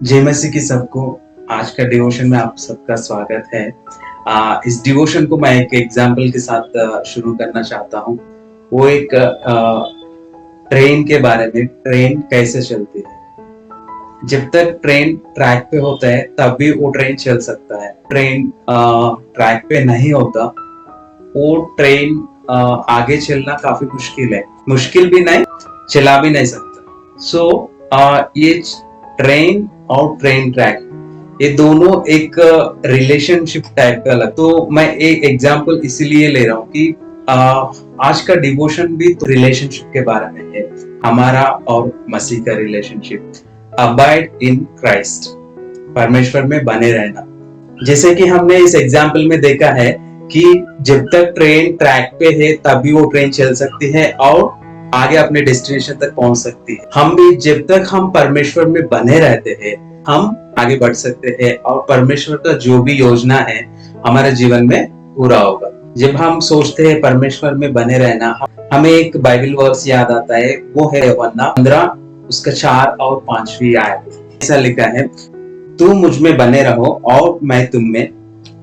जय मसीह की सबको। आज का डिवोशन में आप सबका स्वागत है। इस डिवोशन को मैं एक एग्जाम्पल के साथ शुरू करना चाहता हूँ। वो एक ट्रेन के बारे में, ट्रेन कैसे चलती है। जब तक ट्रेन ट्रैक पे होता है तब भी वो ट्रेन चल सकता है। ट्रेन ट्रैक पे नहीं होता, वो ट्रेन आगे चलना काफी मुश्किल है। मुश्किल भी नहीं, चला भी नहीं सकता। ये ट्रेन और ट्रेन ट्रैक, ये दोनों एक रिलेशनशिप टाइप का लग। तो मैं एक एग्जांपल इसीलिए ले रहा हूँ कि आज का डिवोशन भी तो रिलेशनशिप के बारे में है, हमारा और मसीह का रिलेशनशिप। अबाइड इन क्राइस्ट, परमेश्वर में बने रहना। जैसे कि हमने इस एग्जाम्पल में देखा है कि जब तक ट्रेन ट्रैक पे है तभी वो ट्रेन चल सकती है और आगे अपने डेस्टिनेशन तक पहुंच सकती है। हम भी जब तक हम परमेश्वर में बने रहते हैं हम आगे बढ़ सकते हैं और परमेश्वर का जो भी योजना है हमारे जीवन में पूरा होगा। जब हम सोचते हैं परमेश्वर में बने रहना, हमें एक बाइबल वर्स याद आता है, वो है यूहन्ना 15 उसका 4 और 5वीं आयत। ऐसा लिखा है, तुम मुझ में बने रहो और मैं तुम में।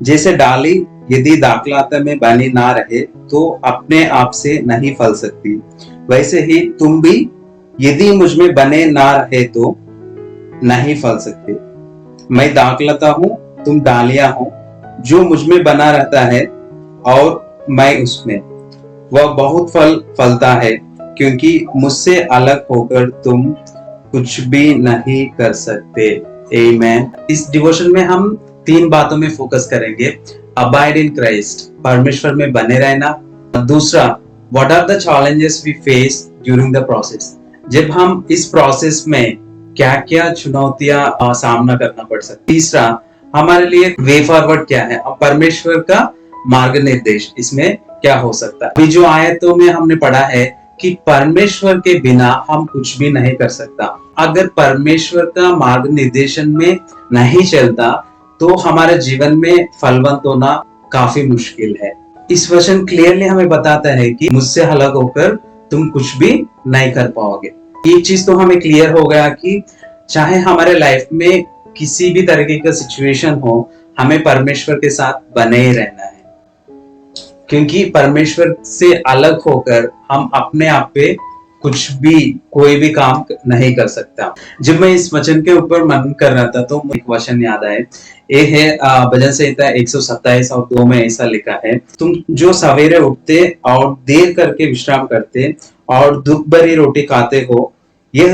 जैसे डाली यदि दाखलता में बनी ना रहे तो अपने आप से नहीं फल सकती, वैसे ही तुम भी यदि मुझ में बने ना रहे तो नहीं फल सकते। मैं दाखलता हूँ, तुम डालियां हो। जो मुझ में बना रहता है और मैं उसमें, वह बहुत फल फलता है, क्योंकि मुझसे अलग होकर तुम कुछ भी नहीं कर सकते। आमीन। इस डिवोशन में हम 3 बातों में फोकस करेंगे। अबाइड इन क्राइस्ट, परमेश्वर में बने रहना। दूसरा, what are the challenges we face during the process, जब हम इस प्रोसेस में क्या क्या चुनौतियां सामना करना पड़ सकती। तीसरा, हमारे लिए वे फॉरवर्ड क्या है, परमेश्वर का मार्ग निर्देश इसमें क्या हो सकता है। अभी जो आयतों में हमने पढ़ा है कि परमेश्वर के बिना हम कुछ भी नहीं कर सकता। अगर परमेश्वर का मार्ग निर्देशन में नहीं चलता तो हमारे जीवन में फलवंत होना काफी मुश्किल है। इस वचन क्लियरली हमें बताता है कि मुझसे अलग होकर तुम कुछ भी नहीं कर पाओगे। एक चीज तो हमें क्लियर हो गया कि चाहे हमारे लाइफ में किसी भी तरीके का सिचुएशन हो, हमें परमेश्वर के साथ बने ही रहना है, क्योंकि परमेश्वर से अलग होकर हम अपने आप पे कुछ भी, कोई भी काम नहीं कर सकता। जब मैं इस वचन के ऊपर मनन कर रहा था तो मुझे एक वचन याद आए। ये है भजन संहिता 127 और 2 में ऐसा लिखा है, तुम जो सवेरे उठते और देर करके विश्राम करते और दुख भरी रोटी खाते हो, यह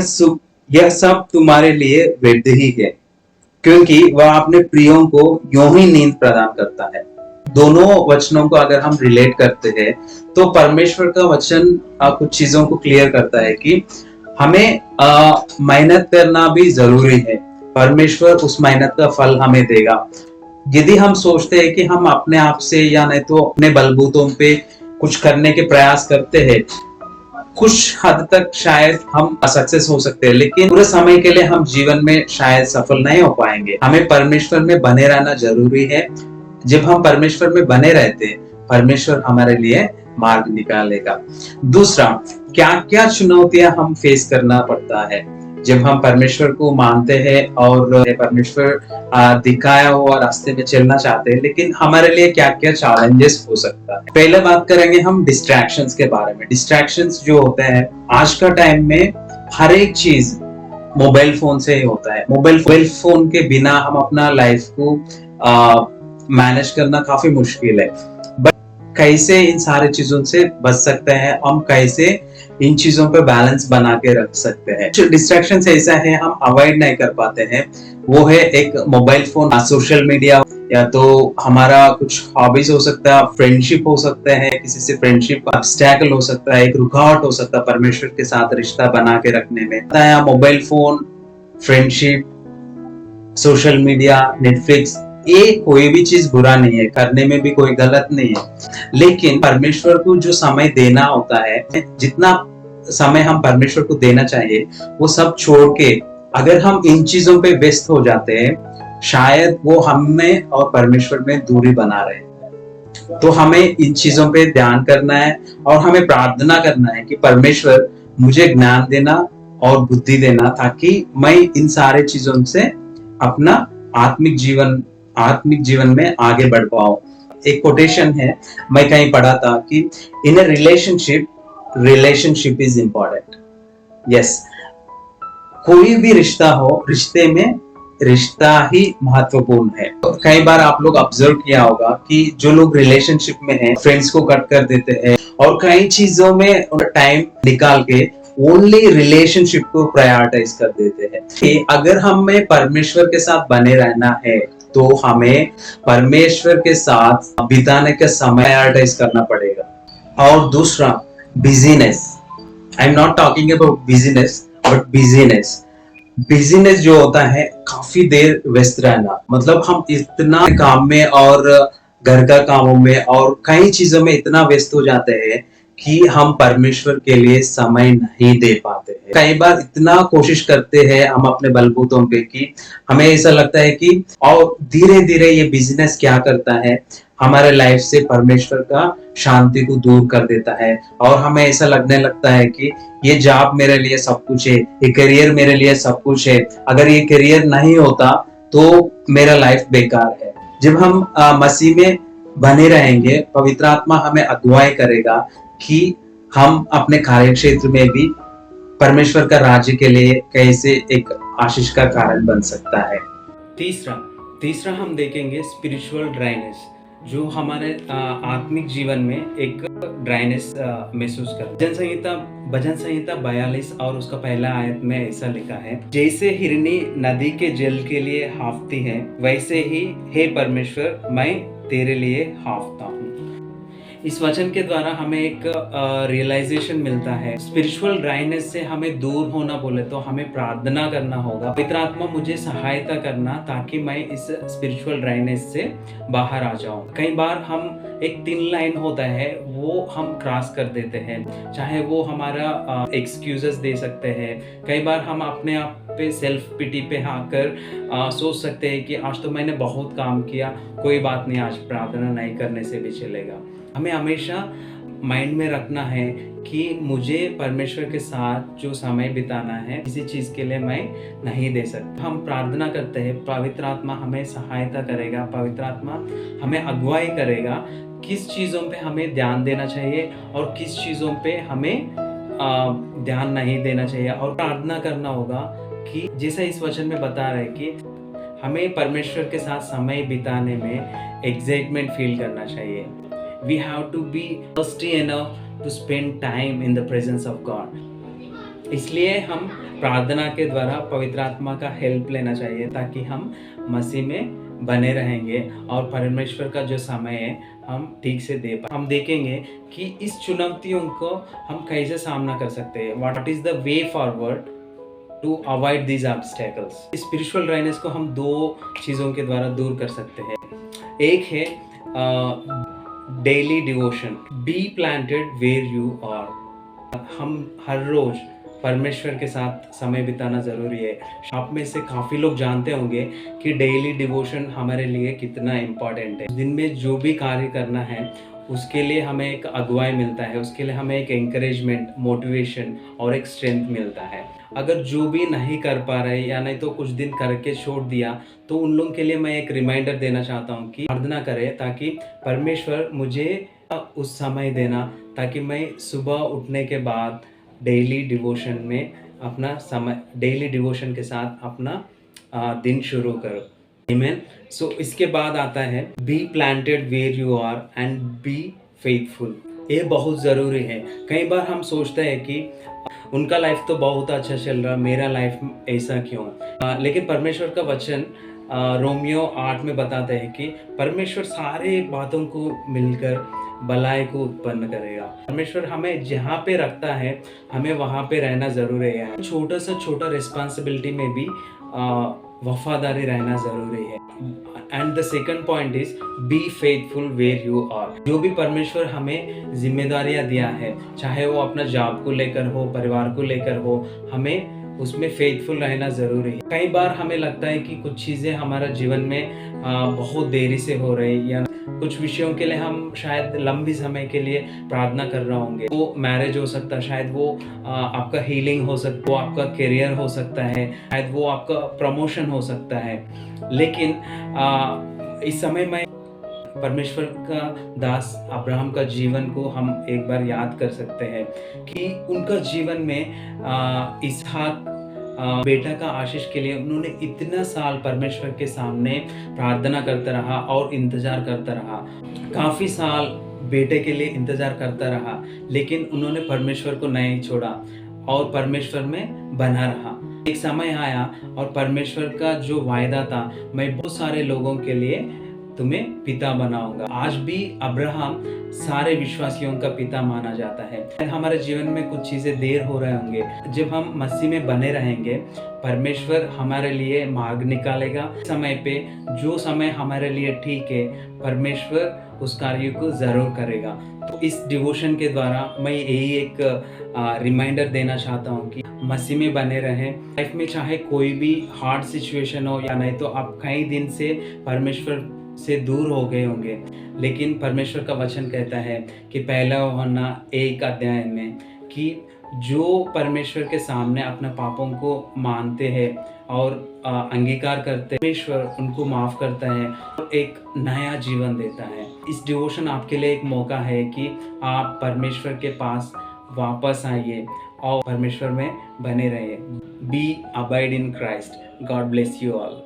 सब तुम्हारे लिए व्यर्थ ही है, क्योंकि वह अपने प्रियों को यूं ही नींद प्रदान करता है। दोनों वचनों को अगर हम रिलेट करते हैं तो परमेश्वर का वचन कुछ चीजों को क्लियर करता है कि हमें मेहनत करना भी जरूरी है। परमेश्वर उस मेहनत का फल हमें देगा। यदि हम सोचते हैं कि हम अपने आप से या नहीं तो अपने बलबूतों पे कुछ करने के प्रयास करते हैं, कुछ हद तक शायद हम सक्सेस हो सकते हैं, लेकिन पूरे समय के लिए हम जीवन में शायद सफल नहीं हो पाएंगे। हमें परमेश्वर में बने रहना जरूरी है। जब हम परमेश्वर में बने रहते हैं, परमेश्वर हमारे लिए मार्ग निकालेगा। दूसरा, क्या क्या चुनौतियां हम फेस करना पड़ता है जब हम परमेश्वर को मानते हैं और परमेश्वर दिखाया हुआ रास्ते में चलना चाहते हैं, लेकिन हमारे लिए क्या क्या चैलेंजेस हो सकता है। पहले बात करेंगे हम डिस्ट्रैक्शंस के बारे में। डिस्ट्रैक्शंस जो होते हैं आज का टाइम में, हर एक चीज मोबाइल फोन से ही होता है। मोबाइल फोन के बिना हम अपना लाइफ को मैनेज करना काफी मुश्किल है। बट कैसे इन सारी चीजों से बच सकते हैं, हम कैसे इन चीजों पे बैलेंस बना के रख सकते हैं। जो डिस्ट्रैक्शन ऐसा है हम अवॉइड नहीं कर पाते हैं, वो है एक मोबाइल फोन, सोशल मीडिया, या तो हमारा कुछ हॉबीज हो सकता है, फ्रेंडशिप हो सकता है, किसी से फ्रेंडशिप ऑब्स्टैकल हो सकता है, एक रुकावट हो सकता है परमेश्वर के साथ रिश्ता बना के रखने में। Mobile phone, friendship, social media, Netflix, ये कोई भी चीज बुरा नहीं है, करने में भी कोई गलत नहीं है, लेकिन परमेश्वर को जो समय देना होता है, जितना समय हम परमेश्वर को देना चाहिए, वो सब छोड़ के अगर हम इन चीजों पे व्यस्त हो जाते हैं, शायद वो हमें और परमेश्वर में दूरी बना रहे हैं। तो हमें इन चीजों पे ध्यान करना है और हमें प्रार्थना करना है कि परमेश्वर मुझे ज्ञान देना और बुद्धि देना, ताकि मैं इन सारे चीजों से अपना आत्मिक जीवन में आगे बढ़ पाओ। एक कोटेशन है, मैं कहीं पढ़ा था कि in a relationship is important. Yes, कोई भी रिश्ता हो, रिश्ते में रिश्ता ही महत्वपूर्ण है। तो कई बार आप लोग ऑब्जर्व किया होगा कि जो लोग रिलेशनशिप में हैं, फ्रेंड्स को कट कर देते हैं और कई चीजों में टाइम निकाल के ओनली रिलेशनशिप को प्रायोरिटाइज कर देते हैं। कि अगर हमें परमेश्वर के साथ बने रहना है तो हमें परमेश्वर के साथ बिताने का समय प्रायोरिटाइज करना पड़ेगा। और दूसरा, business. I am not talking about business, but business जो होता है काफी देर व्यस्त रहना, मतलब हम इतना काम में और घर का कामों में और कई चीजों में इतना व्यस्त हो जाते हैं कि हम परमेश्वर के लिए समय नहीं दे पाते हैं। कई बार इतना कोशिश करते हैं हम अपने बलबूतों पे कि हमें ऐसा लगता है कि, और धीरे धीरे ये बिजनेस क्या करता है, हमारे लाइफ से परमेश्वर का शांति को दूर कर देता है और हमें ऐसा लगने लगता है कि ये जॉब मेरे लिए सब कुछ है, ये करियर मेरे लिए सब कुछ है, अगर ये करियर नहीं होता तो मेरा लाइफ बेकार है। जब हम मसीह में बने रहेंगे, पवित्र आत्मा हमें अगुवाई करेगा कि हम अपने कार्य क्षेत्र में भी परमेश्वर का राज्य के लिए कैसे एक आशीष का कारण बन सकता है। तीसरा हम देखेंगे स्पिरिचुअल ड्राइनेस, जो हमारे आत्मिक जीवन में एक ड्राइनेस महसूस करते हैं। भजन संहिता 42 और उसका पहला आयत में ऐसा लिखा है, जैसे हिरनी नदी के जल के लिए हाफती है, वैसे ही हे परमेश्वर मैं तेरे लिए हाफता हूँ। इस वचन के द्वारा हमें एक रियलाइजेशन मिलता है। स्पिरिचुअल ड्राइनेस से हमें दूर होना बोले तो हमें प्रार्थना करना होगा, पवित्र आत्मा मुझे सहायता करना ताकि मैं इस स्पिरिचुअल ड्राइनेस से बाहर आ जाऊं। कई बार हम एक थिन लाइन होता है वो हम क्रॉस कर देते हैं, चाहे वो हमारा एक्सक्यूजेस दे सकते हैं। कई बार हम अपने आप पे सेल्फ पिटी पे आकर सोच सकते हैं कि आज तो मैंने बहुत काम किया, कोई बात नहीं, आज प्रार्थना नहीं करने से भी चलेगा। हमें हमेशा माइंड में रखना है कि मुझे परमेश्वर के साथ जो समय बिताना है, किसी चीज के लिए मैं नहीं दे सकता। हम प्रार्थना करते हैं, पवित्र आत्मा हमें सहायता करेगा, पवित्र आत्मा हमें अगुवाई करेगा किस चीजों पे हमें ध्यान देना चाहिए और किस चीजों पे हमें ध्यान नहीं देना चाहिए। और प्रार्थना करना होगा कि जैसा इस वचन में बता रहे कि हमें परमेश्वर के साथ समय बिताने में एक्साइटमेंट फील करना चाहिए। We have to be thirsty enough to spend time in the presence of God. इसलिए हम प्रार्थना के द्वारा पवित्र आत्मा का हेल्प लेना चाहिए ताकि हम मसीह में बने रहेंगे और परमेश्वर का जो समय है हम ठीक से दे पाए। हम देखेंगे कि इस चुनौतियों को हम कैसे सामना कर सकते हैं। What is the way forward to avoid these obstacles? Spiritual dryness को हम दो चीज़ों के द्वारा दूर कर सकते हैं। एक है daily devotion, be planted where you are. हम हर रोज परमेश्वर के साथ समय बिताना जरूरी है। आप में से काफी लोग जानते होंगे कि डेली डिवोशन हमारे लिए कितना इम्पोर्टेंट है। दिन में जो भी कार्य करना है उसके लिए हमें एक अगुवाई मिलता है, उसके लिए हमें एक एंकरेजमेंट, मोटिवेशन और एक स्ट्रेंथ मिलता है। अगर जो भी नहीं कर पा रहे या नहीं तो कुछ दिन करके छोड़ दिया, तो उन लोगों के लिए मैं एक रिमाइंडर देना चाहता हूँ कि प्रार्थना करें ताकि परमेश्वर मुझे उस समय देना ताकि मैं सुबह उठने के बाद डेली डिवोशन में अपना समय, डेली डिवोशन के साथ अपना दिन शुरू करो। Amen. So इसके बाद आता है be planted where you are and be faithful. ये बहुत ज़रूरी है। कई बार हम सोचते हैं कि उनका लाइफ तो बहुत अच्छा चल रहा, मेरा लाइफ ऐसा क्यों। लेकिन परमेश्वर का वचन रोमियो 8 में बताते हैं कि परमेश्वर सारे बातों को मिलकर भलाई को उत्पन्न करेगा। परमेश्वर हमें जहाँ पे रखता है हमें वहाँ पे रहना ज़रूरी है। छोटा सा छोटा रिस्पॉन्सिबिलिटी में भी वफादारी रहना ज़रूरी है। And the second point is be faithful where you are. जो भी परमेश्वर हमें जिम्मेदारियां दिया है, चाहे वो अपना जॉब को लेकर हो, परिवार को लेकर हो, हमें उसमें फेथफुल रहना ज़रूरी है। कई बार हमें लगता है कि कुछ चीज़ें हमारा जीवन में बहुत देरी से हो रही या कुछ विषयों के लिए हम शायद लंबी समय के लिए प्रार्थना कर रहे होंगे। वो मैरिज हो सकता है, शायद वो आपका हीलिंग हो सकता है, वो आपका करियर हो सकता है, शायद वो आपका प्रमोशन हो सकता है। लेकिन इस समय मैं परमेश्वर का दास अब्राहम का जीवन को हम एक बार याद कर सकते हैं कि उनका जीवन में इसहाक बेटा का आशीष के लिए उन्होंने इतना साल परमेश्वर के सामने प्रार्थना करता रहा और इंतजार करता रहा। काफ़ी साल बेटे के लिए इंतजार करता रहा, लेकिन उन्होंने परमेश्वर को नहीं छोड़ा और परमेश्वर में बना रहा। एक समय आया और परमेश्वर का जो वायदा था, मैं बहुत सारे लोगों के लिए तुम्हें पिता बनाऊंगा। आज भी अब्राहम सारे विश्वासियों का पिता माना जाता है। हमारे जीवन में कुछ चीज़ें देर हो रहे होंगे, जब हम मसीह में बने रहेंगे परमेश्वर हमारे लिए मार्ग निकालेगा। समय पे जो समय हमारे लिए ठीक है, परमेश्वर उस कार्य को ज़रूर करेगा। तो इस डिवोशन के द्वारा मैं यही एक रिमाइंडर देना चाहता हूँ कि मसीह में बने रहें। लाइफ में चाहे कोई भी हार्ड सिचुएशन हो या नहीं, तो आप कई दिन से परमेश्वर से दूर हो गए होंगे, लेकिन परमेश्वर का वचन कहता है कि पहला यूहन्ना 1 अध्याय में कि जो परमेश्वर के सामने अपने पापों को मानते हैं और अंगीकार करते हैं, परमेश्वर उनको माफ़ करता है और एक नया जीवन देता है। इस डिवोशन आपके लिए एक मौका है कि आप परमेश्वर के पास वापस आइए और परमेश्वर में बने रहिए। Be abide in Christ. God bless you all.